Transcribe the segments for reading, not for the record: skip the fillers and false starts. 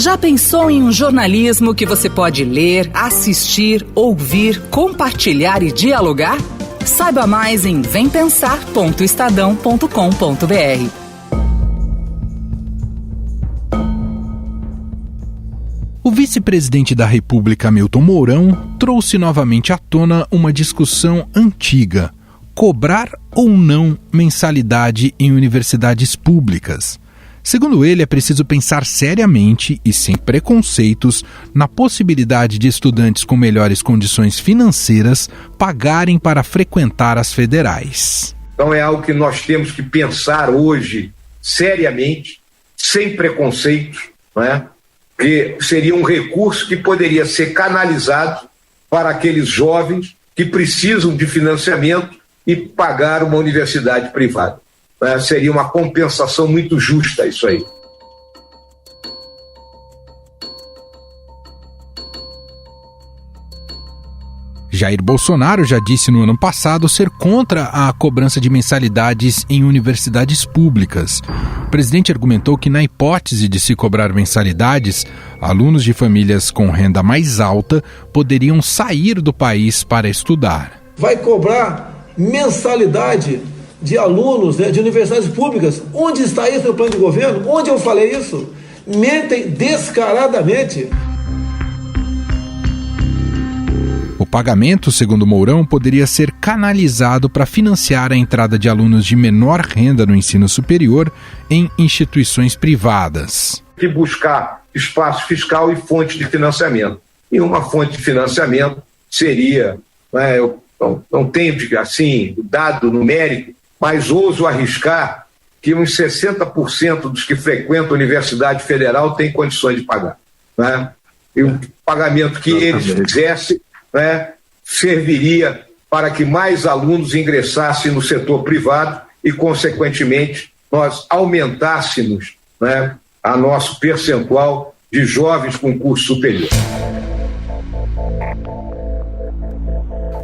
Já pensou em um jornalismo que você pode ler, assistir, ouvir, compartilhar e dialogar? Saiba mais em vempensar.estadão.com.br. O vice-presidente da República, Hamilton Mourão, trouxe novamente à tona uma discussão antiga: cobrar ou não mensalidade em universidades públicas. Segundo ele, é preciso pensar seriamente e sem preconceitos na possibilidade de estudantes com melhores condições financeiras pagarem para frequentar as federais. Então é algo que nós temos que pensar hoje seriamente, sem preconceitos, não é? Que seria um recurso que poderia ser canalizado para aqueles jovens que precisam de financiamento e pagar uma universidade privada. Seria uma compensação muito justa isso aí. Jair Bolsonaro já disse no ano passado ser contra a cobrança de mensalidades em universidades públicas. O presidente argumentou que, na hipótese de se cobrar mensalidades, alunos de famílias com renda mais alta poderiam sair do país para estudar. Vai cobrar mensalidade de alunos, de universidades públicas? Onde está isso no plano de governo? Onde eu falei isso? Mentem descaradamente. O pagamento, segundo Mourão, poderia ser canalizado para financiar a entrada de alunos de menor renda no ensino superior em instituições privadas. Que buscar espaço fiscal e fonte de financiamento. E uma fonte de financiamento seria, eu não tenho assim dado numérico, mas ouso arriscar que uns 60% dos que frequentam a Universidade Federal têm condições de pagar. E o pagamento que eles fizessem serviria para que mais alunos ingressassem no setor privado e, consequentemente, nós aumentássemos a nosso percentual de jovens com curso superior.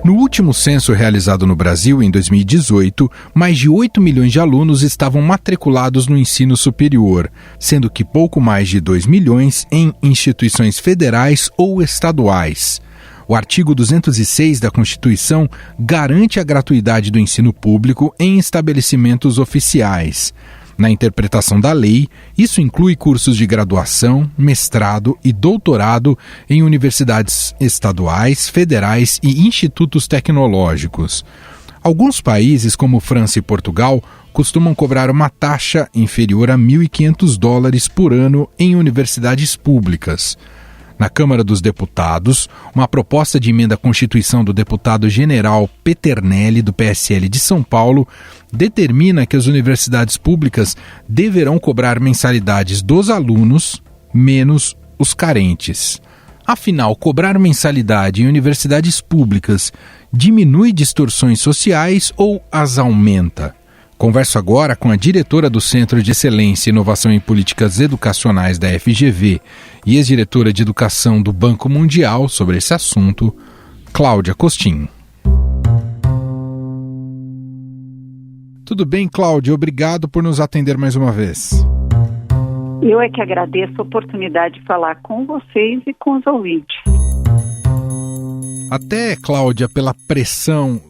No último censo realizado no Brasil, em 2018, mais de 8 milhões de alunos estavam matriculados no ensino superior, sendo que pouco mais de 2 milhões em instituições federais ou estaduais. O artigo 206 da Constituição garante a gratuidade do ensino público em estabelecimentos oficiais. Na interpretação da lei, isso inclui cursos de graduação, mestrado e doutorado em universidades estaduais, federais e institutos tecnológicos. Alguns países, como França e Portugal, costumam cobrar uma taxa inferior a $1.500 por ano em universidades públicas. Na Câmara dos Deputados, uma proposta de emenda à Constituição do deputado general Peternelli, do PSL de São Paulo, determina que as universidades públicas deverão cobrar mensalidades dos alunos, menos os carentes. Afinal, cobrar mensalidade em universidades públicas diminui distorções sociais ou as aumenta? Converso agora com a diretora do Centro de Excelência e Inovação em Políticas Educacionais da FGV e ex-diretora de Educação do Banco Mundial sobre esse assunto, Cláudia Costin. Tudo bem, Cláudia? Obrigado por nos atender mais uma vez. Eu é que agradeço a oportunidade de falar com vocês e com os ouvintes. Até, Cláudia, pela pressão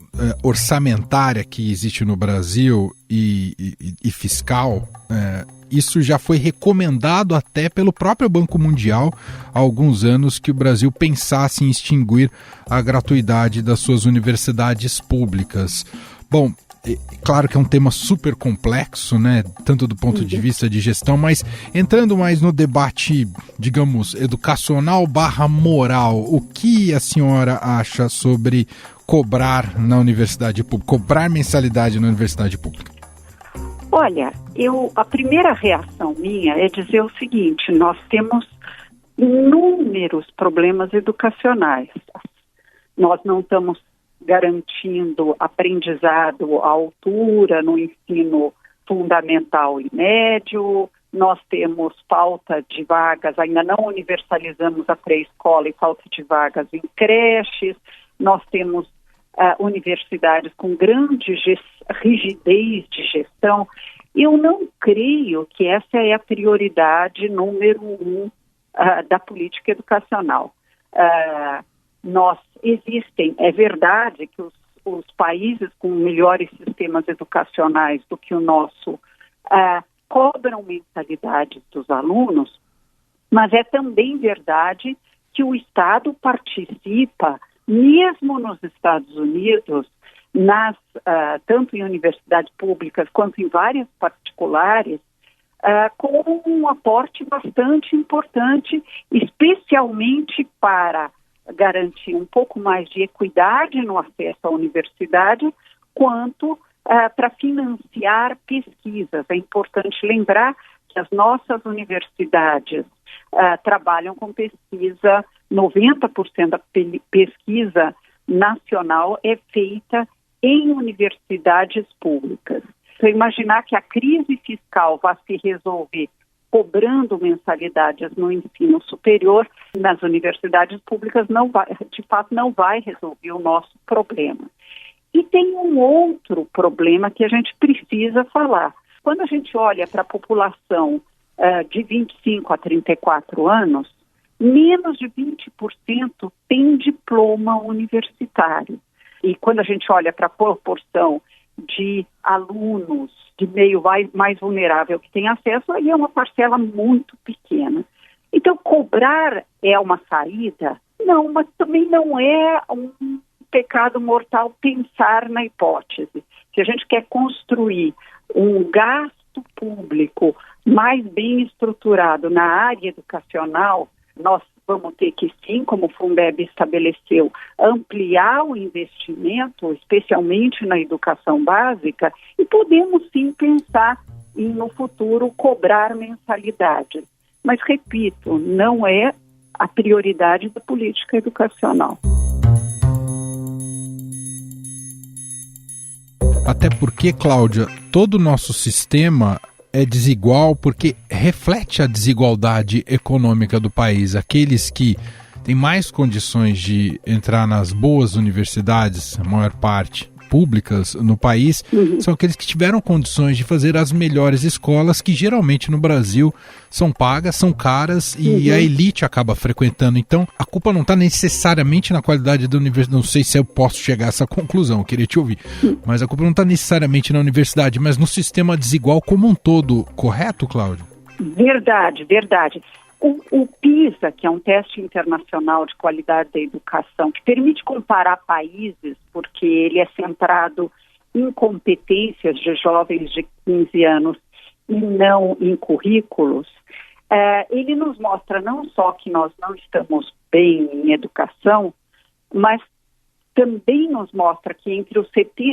orçamentária que existe no Brasil e fiscal, isso já foi recomendado até pelo próprio Banco Mundial há alguns anos que o Brasil pensasse em extinguir a gratuidade das suas universidades públicas. Bom, claro que é um tema super complexo, né? Tanto do ponto de vista de gestão, mas entrando mais no debate, digamos, educacional / moral, o que a senhora acha sobre cobrar na universidade pública, cobrar mensalidade na universidade pública? Olha, a primeira reação minha é dizer o seguinte: nós temos inúmeros problemas educacionais. Nós não estamos garantindo aprendizado à altura no ensino fundamental e médio, nós temos falta de vagas, ainda não universalizamos a pré-escola e falta de vagas em creches, nós temos universidades com grande rigidez de gestão. Eu não creio que essa é a prioridade número 1 da política educacional. É verdade que os países com melhores sistemas educacionais do que o nosso cobram mensalidades dos alunos, mas é também verdade que o Estado participa, mesmo nos Estados Unidos, tanto em universidades públicas quanto em várias particulares, com um aporte bastante importante, especialmente para garantir um pouco mais de equidade no acesso à universidade, quanto para financiar pesquisas. É importante lembrar que as nossas universidades trabalham com pesquisa, 90% da pesquisa nacional é feita em universidades públicas. Então, imaginar que a crise fiscal vai se resolver cobrando mensalidades no ensino superior, nas universidades públicas, de fato, não vai resolver o nosso problema. E tem um outro problema que a gente precisa falar. Quando a gente olha para a população de 25 a 34 anos, menos de 20% tem diploma universitário. E quando a gente olha para a proporção de alunos de meio mais vulnerável que tem acesso, aí é uma parcela muito pequena. Então, cobrar é uma saída? Não, mas também não é um pecado mortal pensar na hipótese. Se a gente quer construir um gasto público mais bem estruturado na área educacional, nós vamos ter que, sim, como o Fundeb estabeleceu, ampliar o investimento, especialmente na educação básica, e podemos, sim, pensar em, no futuro, cobrar mensalidades. Mas, repito, não é a prioridade da política educacional. Até porque, Cláudia, todo o nosso sistema é desigual porque reflete a desigualdade econômica do país. Aqueles que têm mais condições de entrar nas boas universidades, a maior parte públicas no país, são aqueles que tiveram condições de fazer as melhores escolas, que geralmente no Brasil são pagas, são caras e a elite acaba frequentando. Então, a culpa não está necessariamente na qualidade da universidade. Não sei se eu posso chegar a essa conclusão, eu queria te ouvir. Mas a culpa não está necessariamente na universidade, mas no sistema desigual como um todo. Correto, Cláudio? Verdade. O PISA, que é um teste internacional de qualidade da educação, que permite comparar países, porque ele é centrado em competências de jovens de 15 anos e não em currículos, ele nos mostra não só que nós não estamos bem em educação, mas também nos mostra que entre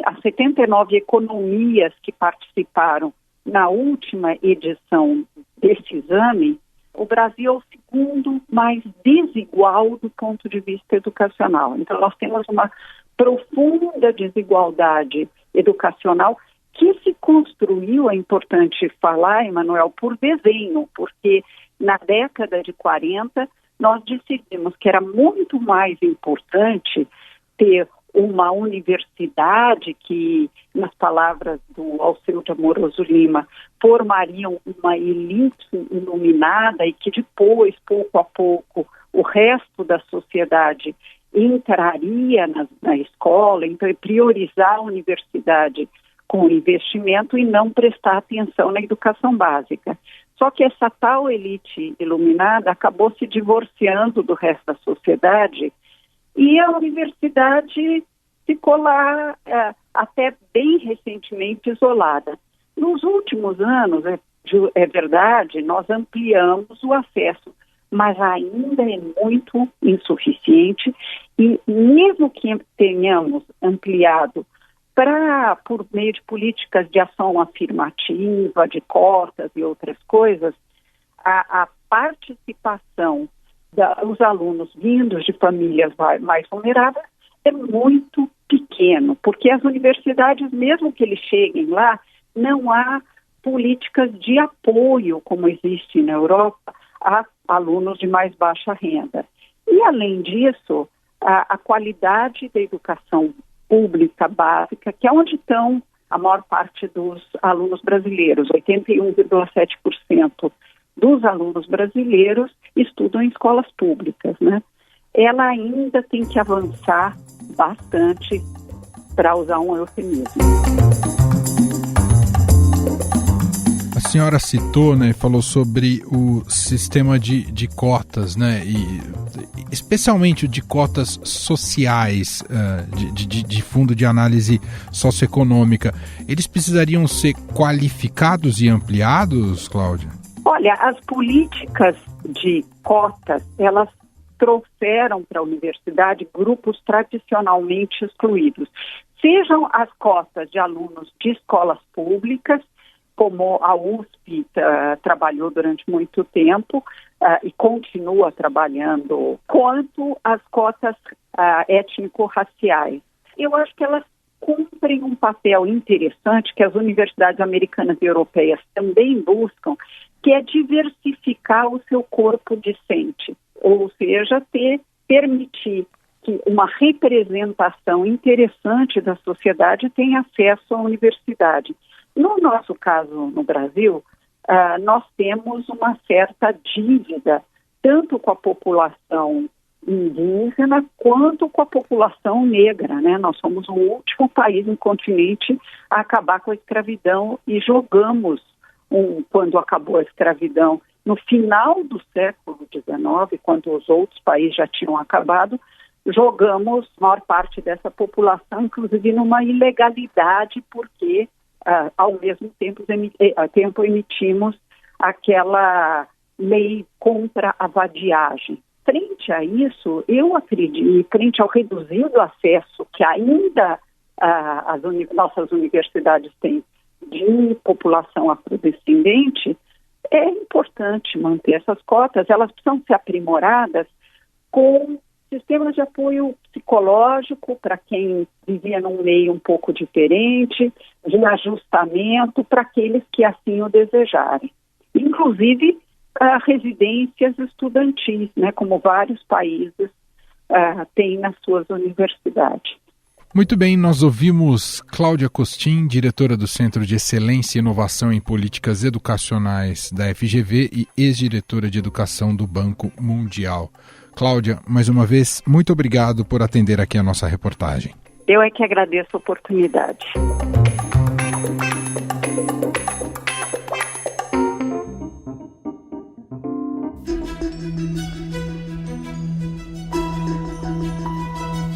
as 79 economias que participaram na última edição desse exame, o Brasil é o segundo mais desigual do ponto de vista educacional. Então, nós temos uma profunda desigualdade educacional que se construiu, é importante falar, Emanuel, por desenho, porque na década de 40 nós decidimos que era muito mais importante ter uma universidade que, nas palavras do Alceu de Amoroso Lima, formariam uma elite iluminada e que depois, pouco a pouco, o resto da sociedade entraria na escola. Então, é priorizar a universidade com investimento e não prestar atenção na educação básica. Só que essa tal elite iluminada acabou se divorciando do resto da sociedade e a universidade ficou lá até bem recentemente isolada. Nos últimos anos, é verdade, nós ampliamos o acesso, mas ainda é muito insuficiente e mesmo que tenhamos ampliado por meio de políticas de ação afirmativa, de cotas e outras coisas, a participação dos alunos vindos de famílias mais vulneráveis é muito pequeno, porque as universidades, mesmo que eles cheguem lá, não há políticas de apoio, como existe na Europa, a alunos de mais baixa renda. E, além disso, a qualidade da educação pública básica, que é onde estão a maior parte dos alunos brasileiros, 81,7% dos alunos brasileiros estudam em escolas públicas, né? Ela ainda tem que avançar bastante, para usar um eufemismo. A senhora citou, né, falou sobre o sistema de cotas, né, e especialmente o de cotas sociais, de fundo de análise socioeconômica. Eles precisariam ser qualificados e ampliados, Cláudia? Olha, as políticas de cotas, elas trouxeram para a universidade grupos tradicionalmente excluídos. Sejam as cotas de alunos de escolas públicas, como a USP trabalhou durante muito tempo e continua trabalhando, quanto as cotas étnico-raciais. Eu acho que elas cumprem um papel interessante que as universidades americanas e europeias também buscam, que é diversificar o seu corpo discente, ou seja, permitir que uma representação interessante da sociedade tenha acesso à universidade. No nosso caso, no Brasil, nós temos uma certa dívida, tanto com a população indígena quanto com a população negra, né? Nós somos o último país no continente a acabar com a escravidão e jogamos, quando acabou a escravidão, no final do século XIX, quando os outros países já tinham acabado, jogamos a maior parte dessa população, inclusive numa ilegalidade, porque ao mesmo tempo emitimos aquela lei contra a vadiagem. Frente a isso, eu acredito, frente ao reduzido acesso que ainda nossas universidades têm de população afrodescendente, é importante manter essas cotas. Elas precisam ser aprimoradas com sistemas de apoio psicológico para quem vivia num meio um pouco diferente, de ajustamento para aqueles que assim o desejarem. Inclusive, residências estudantis, né, como vários países têm nas suas universidades. Muito bem, nós ouvimos Cláudia Costin, diretora do Centro de Excelência e Inovação em Políticas Educacionais da FGV e ex-diretora de Educação do Banco Mundial. Cláudia, mais uma vez, muito obrigado por atender aqui a nossa reportagem. Eu é que agradeço a oportunidade.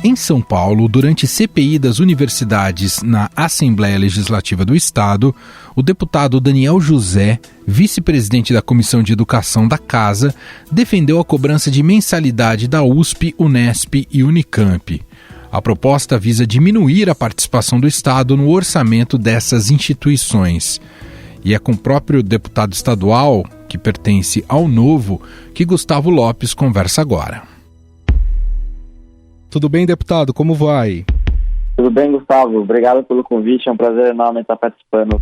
Em São Paulo, durante CPI das universidades na Assembleia Legislativa do Estado, o deputado Daniel José, vice-presidente da Comissão de Educação da Casa, defendeu a cobrança de mensalidade da USP, Unesp e Unicamp. A proposta visa diminuir a participação do Estado no orçamento dessas instituições. E é com o próprio deputado estadual, que pertence ao Novo, que Gustavo Lopes conversa agora. Tudo bem, deputado? Como vai? Tudo bem, Gustavo. Obrigado pelo convite. É um prazer enorme estar participando.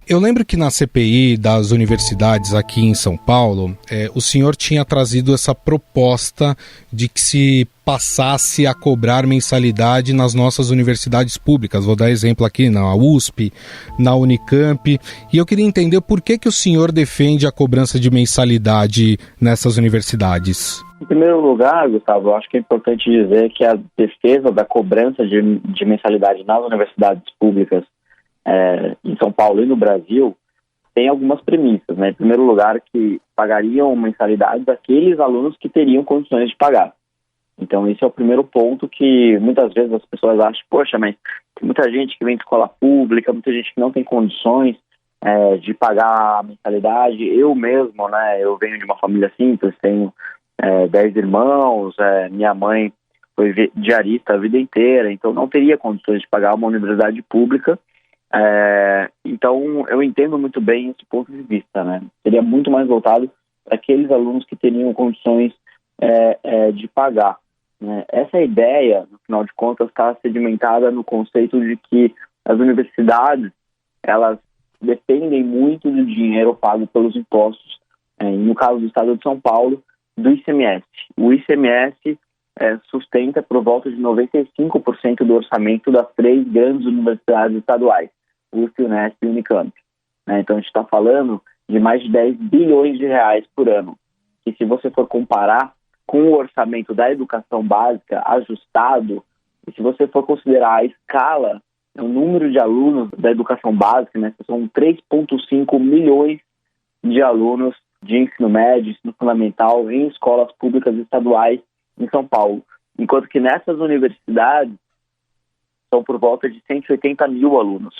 Eu lembro que na CPI das universidades aqui em São Paulo, o senhor tinha trazido essa proposta de que se passasse a cobrar mensalidade nas nossas universidades públicas. Vou dar exemplo aqui na USP, na Unicamp. E eu queria entender por que o senhor defende a cobrança de mensalidade nessas universidades. Em primeiro lugar, Gustavo, eu acho que é importante dizer que a defesa da cobrança de mensalidade nas universidades públicas em São Paulo e no Brasil tem algumas premissas, né? Em primeiro lugar, que pagariam mensalidades daqueles alunos que teriam condições de pagar. Então, esse é o primeiro ponto que muitas vezes as pessoas acham, poxa, mas tem muita gente que vem de escola pública, muita gente que não tem condições de pagar a mensalidade. Eu mesmo, né, eu venho de uma família simples, tenho 10 irmãos, minha mãe foi diarista a vida inteira, então não teria condições de pagar uma universidade pública. Então eu entendo muito bem esse ponto de vista, né? Seria muito mais voltado para aqueles alunos que teriam condições de pagar, né? Essa ideia, no final de contas, está sedimentada no conceito de que as universidades, elas dependem muito do dinheiro pago pelos impostos, no caso do estado de São Paulo, do ICMS. O ICMS sustenta por volta de 95% do orçamento das 3 grandes universidades estaduais, USP, Unesp e Unicamp. Então a gente está falando de mais de 10 bilhões de reais por ano. E se você for comparar com o orçamento da educação básica ajustado, e se você for considerar a escala, o número de alunos da educação básica, né, são 3,5 milhões de alunos de ensino médio, ensino fundamental em escolas públicas estaduais em São Paulo. Enquanto que nessas universidades são por volta de 180 mil alunos.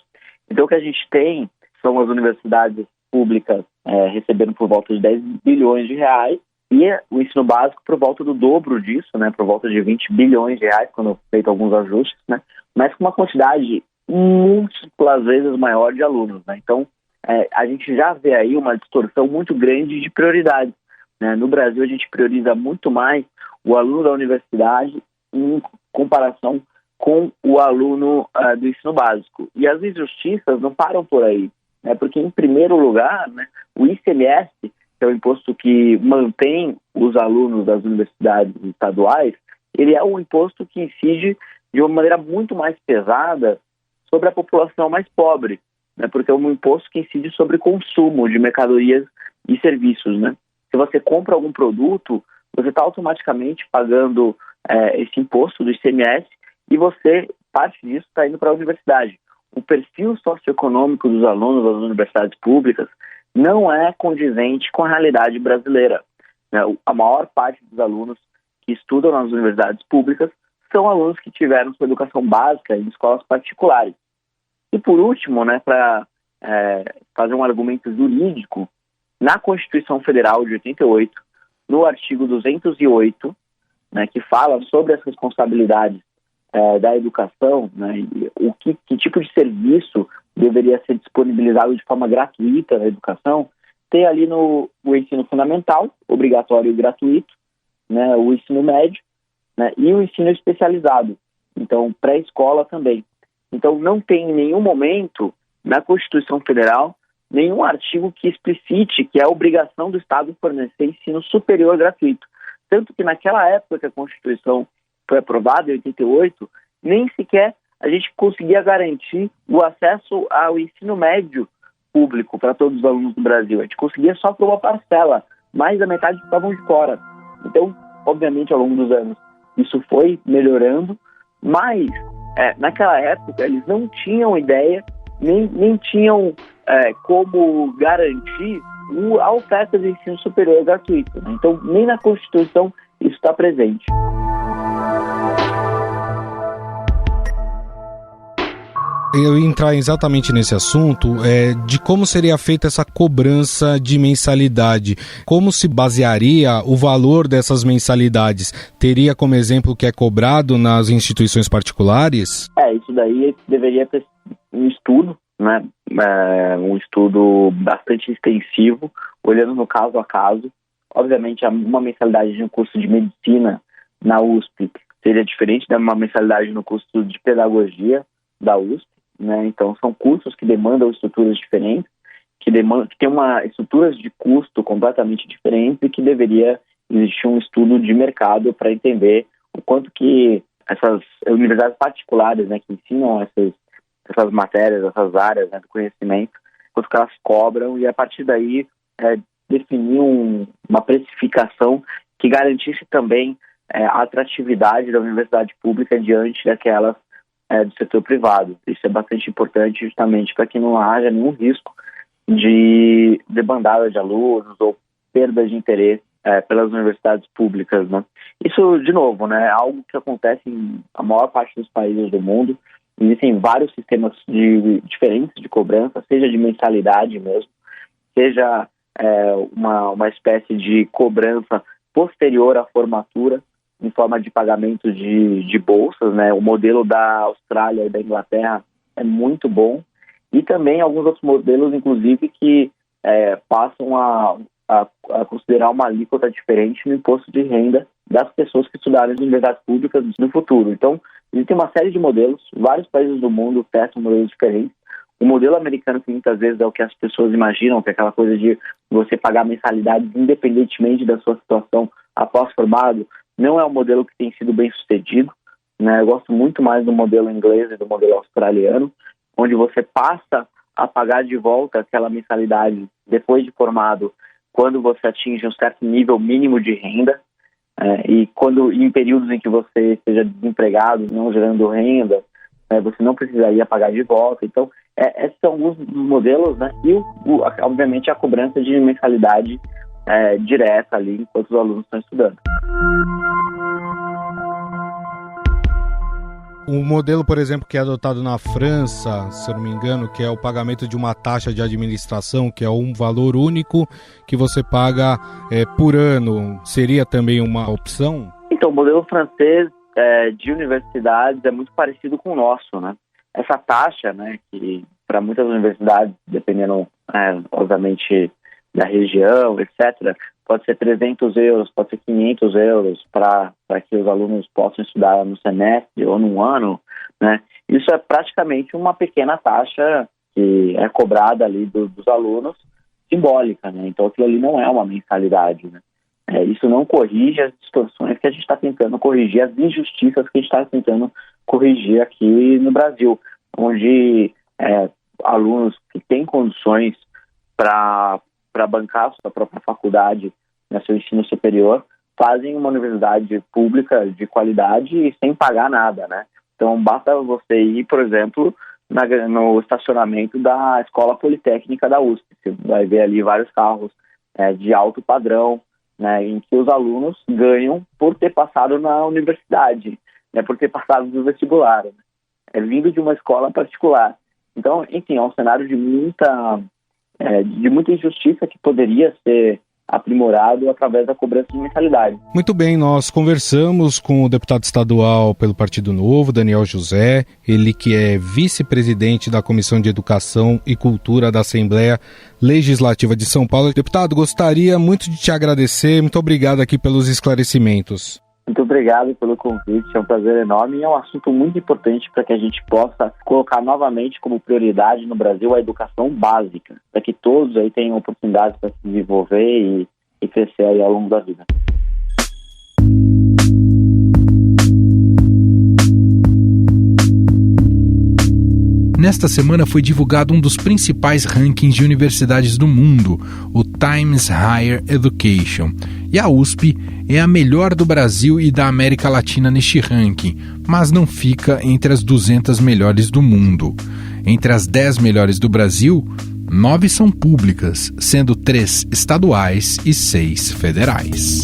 Então o que a gente tem são as universidades públicas recebendo por volta de 10 bilhões de reais e o ensino básico por volta do dobro disso, né, por volta de 20 bilhões de reais, quando feito alguns ajustes, né, mas com uma quantidade múltiplas vezes maior de alunos, né? Então, a gente já vê aí uma distorção muito grande de prioridades, né? No Brasil, a gente prioriza muito mais o aluno da universidade em comparação com o aluno do ensino básico. E as injustiças não param por aí, né? Porque, em primeiro lugar, né, o ICMS, que é o imposto que mantém os alunos das universidades estaduais, ele é um imposto que incide de uma maneira muito mais pesada sobre a população mais pobre, né? Porque é um imposto que incide sobre consumo de mercadorias e serviços, né? Se você compra algum produto, você está automaticamente pagando esse imposto do ICMS e parte disso está indo para a universidade. O perfil socioeconômico dos alunos das universidades públicas não é condizente com a realidade brasileira, né? A maior parte dos alunos que estudam nas universidades públicas são alunos que tiveram sua educação básica em escolas particulares. E por último, né, para fazer um argumento jurídico, na Constituição Federal de 88, no artigo 208, né, que fala sobre as responsabilidades da educação, né, e que tipo de serviço deveria ser disponibilizado de forma gratuita na educação, tem ali o ensino fundamental, obrigatório e gratuito, né, o ensino médio, né, e o ensino especializado, então pré-escola também. Então não tem em nenhum momento na Constituição Federal nenhum artigo que explicite que é obrigação do Estado fornecer ensino superior gratuito. Tanto que naquela época que a Constituição foi aprovada, em 88, nem sequer a gente conseguia garantir o acesso ao ensino médio público para todos os alunos do Brasil. A gente conseguia só para uma parcela, mais da metade estavam de fora. Então, obviamente, ao longo dos anos, isso foi melhorando, mas naquela época eles não tinham ideia, nem tinham como garantir a oferta de ensino superior gratuito, né? Então, nem na Constituição isso está presente. Eu ia entrar exatamente nesse assunto de como seria feita essa cobrança de mensalidade. Como se basearia o valor dessas mensalidades? Teria como exemplo o que é cobrado nas instituições particulares? Isso daí deveria ter um estudo, né? Um estudo bastante extensivo, olhando no caso a caso. Obviamente, uma mensalidade de um curso de medicina na USP seria diferente de uma mensalidade no curso de pedagogia da USP. Né? Então, são cursos que demandam estruturas diferentes, que tem estruturas de custo completamente diferentes e que deveria existir um estudo de mercado para entender o quanto que essas universidades particulares, né, que ensinam essas matérias, essas áreas, né, do conhecimento, quanto que elas cobram e, a partir daí, definir uma precificação que garantisse também a atratividade da universidade pública diante daquelas do setor privado. Isso é bastante importante justamente para que não haja nenhum risco de debandada de alunos ou perda de interesse pelas universidades públicas, né? Isso, de novo, né, é algo que acontece em a maior parte dos países do mundo. Existem vários sistemas diferentes de cobrança, seja de mensalidade mesmo, seja uma espécie de cobrança posterior à formatura, em forma de pagamento de bolsas, né? O modelo da Austrália e da Inglaterra é muito bom. E também alguns outros modelos, inclusive, que passam a considerar uma alíquota diferente no imposto de renda das pessoas que estudarem nas universidades públicas no futuro. Então, existem uma série de modelos, vários países do mundo testam modelos diferentes. O modelo americano, que muitas vezes é o que as pessoas imaginam, que é aquela coisa de você pagar mensalidades independentemente da sua situação após formado, não é um modelo que tem sido bem sucedido, né? Eu gosto muito mais do modelo inglês e do modelo australiano, onde você passa a pagar de volta aquela mensalidade depois de formado, quando você atinge um certo nível mínimo de renda, e quando em períodos em que você esteja desempregado, não gerando renda, você não precisaria pagar de volta. Então, esses são alguns modelos, né? E, obviamente, a cobrança de mensalidade direta ali, enquanto os alunos estão estudando. O modelo, por exemplo, que é adotado na França, se eu não me engano, que é o pagamento de uma taxa de administração, que é um valor único que você paga por ano, seria também uma opção? Então, o modelo francês de universidades é muito parecido com o nosso, né? Essa taxa, né, que para muitas universidades, dependendo, obviamente, da região, etc., pode ser 300 euros, pode ser 500 euros para que os alunos possam estudar no semestre ou num ano, né? Isso é praticamente uma pequena taxa que é cobrada ali dos alunos, simbólica, né? Então aquilo ali não é uma mensalidade, né? Isso não corrige as distorções que a gente está tentando corrigir, as injustiças que a gente está tentando corrigir aqui no Brasil, onde alunos que têm condições para bancar a sua própria faculdade, seu ensino superior, fazem uma universidade pública de qualidade e sem pagar nada, né? Então, basta você ir, por exemplo, no estacionamento da Escola Politécnica da USP. Você vai ver ali vários carros de alto padrão, né, em que os alunos ganham por ter passado na universidade, né, por ter passado no vestibular, né? Vindo de uma escola particular. Então, enfim, é um cenário de muita injustiça que poderia ser aprimorado através da cobrança de mensalidade. Muito bem, nós conversamos com o deputado estadual pelo Partido Novo, Daniel José, ele que é vice-presidente da Comissão de Educação e Cultura da Assembleia Legislativa de São Paulo. Deputado, gostaria muito de te agradecer, muito obrigado aqui pelos esclarecimentos. Muito obrigado pelo convite, é um prazer enorme e é um assunto muito importante para que a gente possa colocar novamente como prioridade no Brasil a educação básica, para que todos aí tenham oportunidades para se desenvolver e crescer aí ao longo da vida. Nesta semana foi divulgado um dos principais rankings de universidades do mundo, o Times Higher Education. E a USP é a melhor do Brasil e da América Latina neste ranking, mas não fica entre as 200 melhores do mundo. Entre as 10 melhores do Brasil, 9 são públicas, sendo 3 estaduais e 6 federais.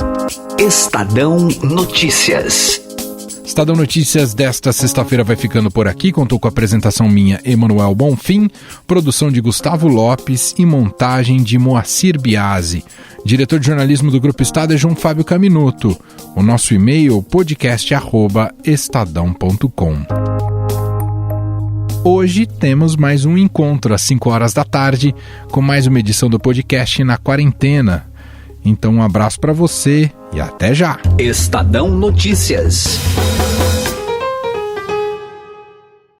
Estadão Notícias. Estadão Notícias desta sexta-feira vai ficando por aqui. Contou com a apresentação minha, Emanuel Bonfim, produção de Gustavo Lopes e montagem de Moacir Biasi. Diretor de jornalismo do Grupo Estado é João Fábio Caminoto. O nosso e-mail, podcast@estadão.com. Hoje temos mais um encontro às 5 horas da tarde, com mais uma edição do podcast Na Quarentena. Então um abraço para você e até já. Estadão Notícias.